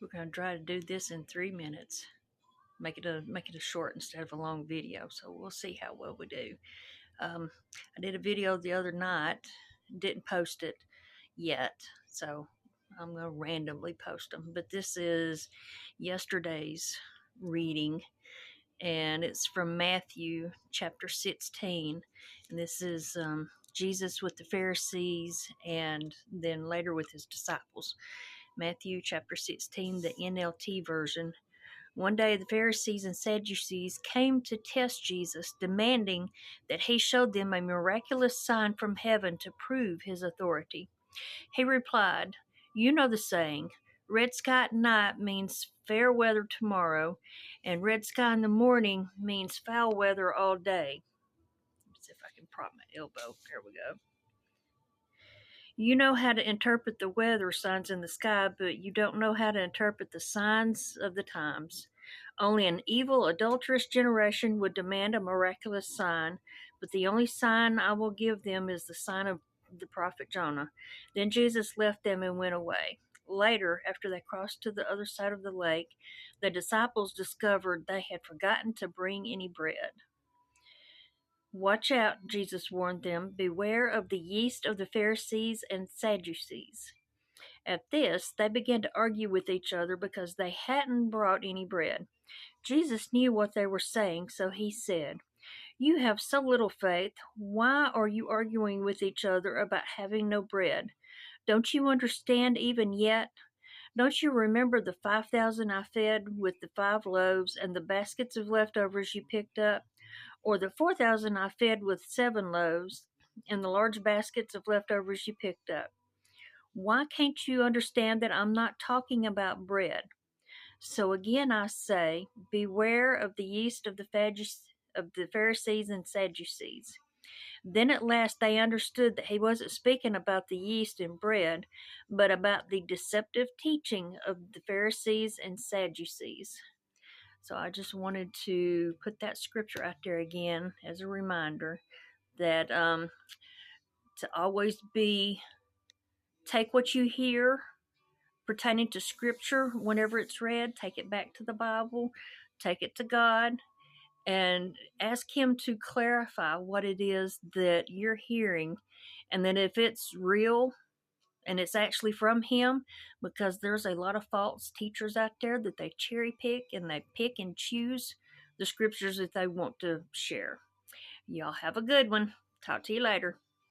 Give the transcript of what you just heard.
We're going to try to do this in 3 minutes. Make it a short instead of a long video. So we'll see how well we do. I did a video the other night, didn't post it yet, so I'm going to randomly post them. But this is yesterday's reading, and it's from Matthew chapter 16. And this is Jesus with the Pharisees and then later with his disciples. Matthew chapter 16, the NLT version. One day the Pharisees and Sadducees came to test Jesus, demanding that he showed them a miraculous sign from heaven to prove his authority. He replied, "You know the saying, red sky at night means fair weather tomorrow, and red sky in the morning means foul weather all day." Let's see if I can prop my elbow. There we go. You know how to interpret the weather signs in the sky, but you don't know how to interpret the signs of the times. Only an evil, adulterous generation would demand a miraculous sign, but the only sign I will give them is the sign of the prophet Jonah. Then Jesus left them and went away. Later, after they crossed to the other side of the lake, the disciples discovered they had forgotten to bring any bread. "Watch out," Jesus warned them. "Beware of the yeast of the Pharisees and Sadducees." At this, they began to argue with each other because they hadn't brought any bread. Jesus knew what they were saying, so he said, "You have so little faith. Why are you arguing with each other about having no bread? Don't you understand even yet? Don't you remember the 5,000 I fed with the 5 loaves and the baskets of leftovers you picked up? Or the 4,000 I fed with 7 loaves and the large baskets of leftovers you picked up? Why can't you understand that I'm not talking about bread? So again I say, beware of the yeast of the Pharisees and Sadducees." Then at last they understood that he wasn't speaking about the yeast and bread, but about the deceptive teaching of the Pharisees and Sadducees. So I just wanted to put that scripture out there again as a reminder that to always take what you hear pertaining to scripture whenever it's read, take it back to the Bible, take it to God, and ask him to clarify what it is that you're hearing, and then if it's real and it's actually from him, because there's a lot of false teachers out there that they cherry pick and they pick and choose the scriptures that they want to share. Y'all have a good one. Talk to you later.